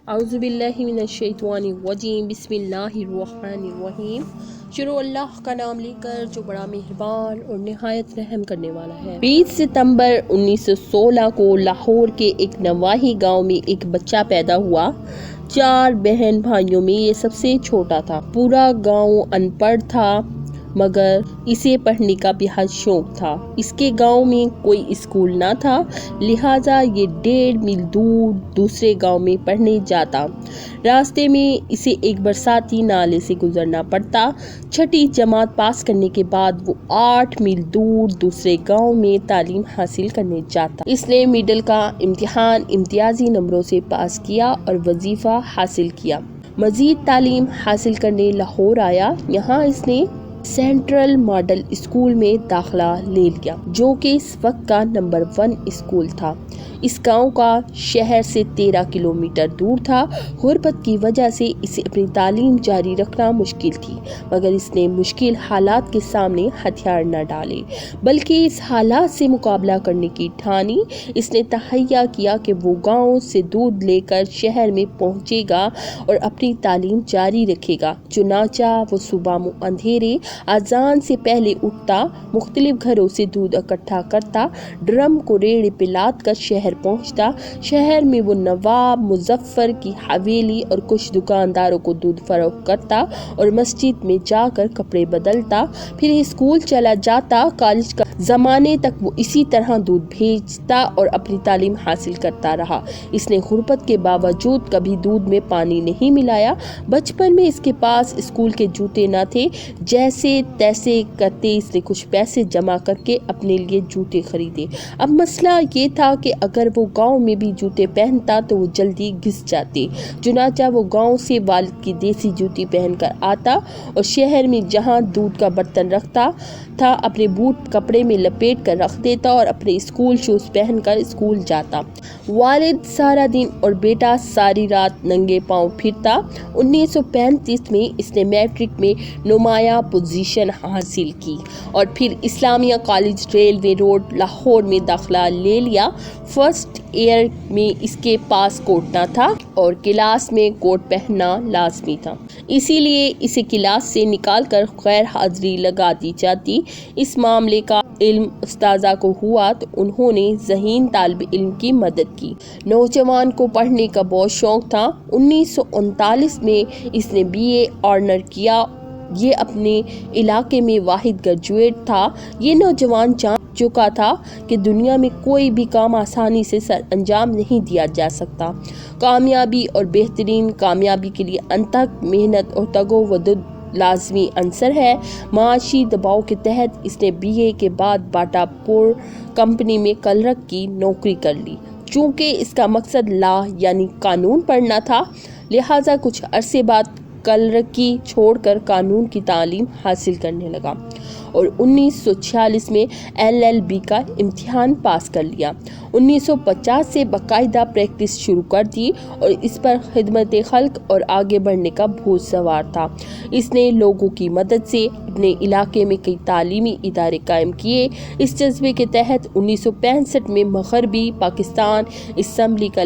اعوذ باللہ من الشیطان الرجیم بسم اللہ الرحمن الرحیم۔ شروع اللہ کا نام لے کر جو بڑا مہربان اور نہایت رحم کرنے والا ہے۔ 20 ستمبر 1916 کو لاہور کے ایک نواحی گاؤں میں ایک بچہ پیدا ہوا۔ 4 بہن بھائیوں میں یہ سب سے چھوٹا تھا۔ پورا گاؤں ان پڑھ تھا مگر اسے پڑھنے کا بہت شوق تھا۔ اس کے گاؤں میں کوئی اسکول نہ تھا، لہٰذا یہ 1.5 میل دور دوسرے گاؤں میں پڑھنے جاتا۔ راستے میں اسے ایک برساتی نالے سے گزرنا پڑتا۔ 6ٹھی جماعت پاس کرنے کے بعد وہ 8 میل دور دوسرے گاؤں میں تعلیم حاصل کرنے جاتا۔ اس نے مڈل کا امتحان امتیازی نمبروں سے پاس کیا اور وظیفہ حاصل کیا۔ مزید تعلیم حاصل کرنے لاہور آیا۔ یہاں اس نے سینٹرل ماڈل اسکول میں داخلہ لے لیا، جو کہ اس وقت کا نمبر 1 اسکول تھا۔ اس گاؤں کا شہر سے 13 کلومیٹر دور تھا۔ غربت کی وجہ سے اسے اپنی تعلیم جاری رکھنا مشکل تھی، مگر اس نے مشکل حالات کے سامنے ہتھیار نہ ڈالے، بلکہ اس حالات سے مقابلہ کرنے کی ٹھانی۔ اس نے تہیہ کیا کہ وہ گاؤں سے دودھ لے کر شہر میں پہنچے گا اور اپنی تعلیم جاری رکھے گا۔ چنانچہ وہ صبح اندھیرے اذان سے پہلے اٹھتا، مختلف گھروں سے دودھ اکٹھا کرتا، ڈرم کو ریڑے پہ لاد کر شہر پہنچتا۔ شہر میں وہ نواب مظفر کی حویلی اور کچھ دکانداروں کو دودھ فروخت کرتا اور مسجد میں جا کر کپڑے بدلتا، پھر اسکول چلا جاتا۔ کالج کا زمانے تک وہ اسی طرح دودھ بھیجتا اور اپنی تعلیم حاصل کرتا رہا۔ اس نے غربت کے باوجود کبھی دودھ میں پانی نہیں ملایا۔ بچپن میں اس کے پاس اسکول کے جوتے نہ تھے، جیسے تیسے کرتے اس نے کچھ پیسے جمع کر کے اپنے لیے جوتے خریدے۔ اب مسئلہ یہ تھا کہ اگر وہ گاؤں میں بھی جوتے پہنتا تو وہ جلدی گھس جاتے، چنانچہ وہ گاؤں سے والد کی دیسی جوتی پہن کر آتا اور شہر میں جہاں دودھ کا برتن رکھتا تھا اپنے بوٹ کپڑے میں لپیٹ کر رکھ دیتا اور اپنے اسکول شوز پہن کر اسکول جاتا۔ والد سارا دن اور بیٹا ساری رات ننگے پاؤں پھرتا۔ 1935 میں اس نے میٹرک میں نمایاں پوزیشن حاصل کی اور پھر اسلامیہ کالج ریلوے روڈ لاہور میں داخلہ لے لیا۔ فرسٹ ایئر میں اس کے پاس کوٹ نہ تھا اور کلاس میں کوٹ پہننا لازمی تھا، اسی لیے اسے کلاس سے نکال کر غیر حاضری لگا دی جاتی۔ اس معاملے کا علم استاذہ کو ہوا تو انہوں نے ذہین طالب علم کی مدد کی۔ نوجوان کو پڑھنے کا بہت شوق تھا۔ 1939 میں اس نے BA آنر کیا۔ یہ اپنے علاقے میں واحد گریجویٹ تھا۔ یہ نوجوان جان چکا تھا کہ دنیا میں کوئی بھی کام آسانی سے سر انجام نہیں دیا جا سکتا۔ کامیابی اور بہترین کامیابی کے لیے انتھک محنت اور تگ و دو لازمی عنصر ہے۔ معاشی دباؤ کے تحت اس نے BA کے بعد باٹا پور کمپنی میں کلرک کی نوکری کر لی۔ چونکہ اس کا مقصد لا یعنی قانون پڑھنا تھا، لہٰذا کچھ عرصے بعد کلرکی چھوڑ کر قانون کی تعلیم حاصل کرنے لگا اور 1946 میں LLB کا امتحان پاس کر لیا۔ 1950 سے باقاعدہ پریکٹس شروع کر دی اور اس پر خدمت خلق اور آگے بڑھنے کا بھوت سوار تھا۔ اس نے لوگوں کی مدد سے اپنے علاقے میں کئی تعلیمی ادارے قائم کیے۔ اس جذبے کے تحت 1965 میں مغربی پاکستان اسمبلی کا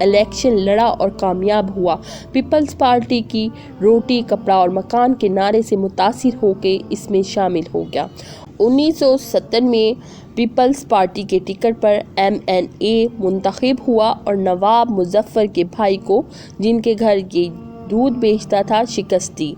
الیکشن لڑا اور کامیاب ہوا۔ پیپلز پارٹی کی روٹی کپڑا اور مکان کے نعرے سے متاثر ہو کے اس میں شامل ہو گیا۔ 1970 میں پیپلز پارٹی کے ٹکٹ پر MNA منتخب ہوا اور نواب مظفر کے بھائی کو، جن کے گھر یہ دودھ بیچتا تھا، شکست دی۔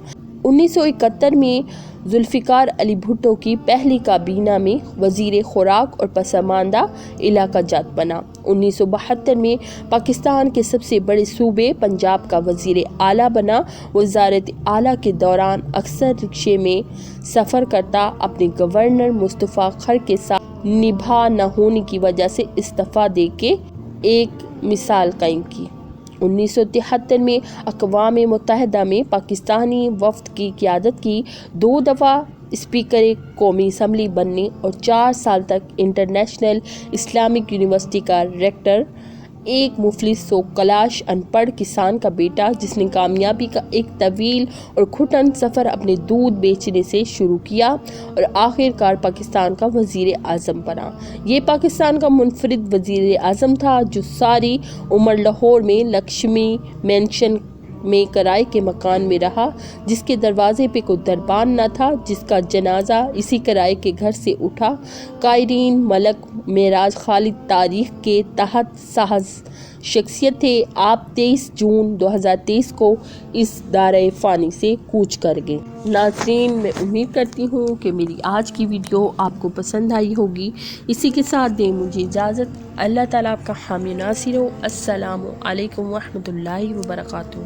1971 میں ذوالفقار علی بھٹو کی پہلی کابینہ میں وزیر خوراک اور پسماندہ علاقہ جات بنا۔ 1972 میں پاکستان کے سب سے بڑے صوبے پنجاب کا وزیر اعلیٰ بنا۔ وزارت اعلیٰ کے دوران اکثر رکشے میں سفر کرتا۔ اپنے گورنر مصطفیٰ کھر کے ساتھ نبھا نہ ہونے کی وجہ سے استعفیٰ دے کے ایک مثال قائم کی۔ 1973 میں اقوام متحدہ میں پاکستانی وفد کی قیادت کی، 2 دفعہ اسپیکر قومی اسمبلی بننے اور 4 سال تک انٹرنیشنل اسلامک یونیورسٹی کا ریکٹر ایک مفلس و کلاش ان پڑھ کسان کا بیٹا جس نے کامیابی کا ایک طویل اور گھٹن سفر اپنے دودھ بیچنے سے شروع کیا اور آخر کار پاکستان کا وزیر اعظم بنا۔ یہ پاکستان کا منفرد وزیر اعظم تھا جو ساری عمر لاہور میں لکشمی مینشن میں کرائے کے مکان میں رہا، جس کے دروازے پہ کوئی دربان نہ تھا، جس کا جنازہ اسی کرائے کے گھر سے اٹھا۔ قائرین ملک معراج خالد تاریخ کے تحت ساز شخصیت تھے۔ آپ 23 جون 2023 کو اس دارِ فانی سے کوچ کر گئے۔ ناظرین، میں امید کرتی ہوں کہ میری آج کی ویڈیو آپ کو پسند آئی ہوگی۔ اسی کے ساتھ دیں مجھے اجازت۔ اللہ تعالیٰ آپ کا حامی ناصر ہو۔ السلام علیکم ورحمۃ اللہ وبرکاتہ۔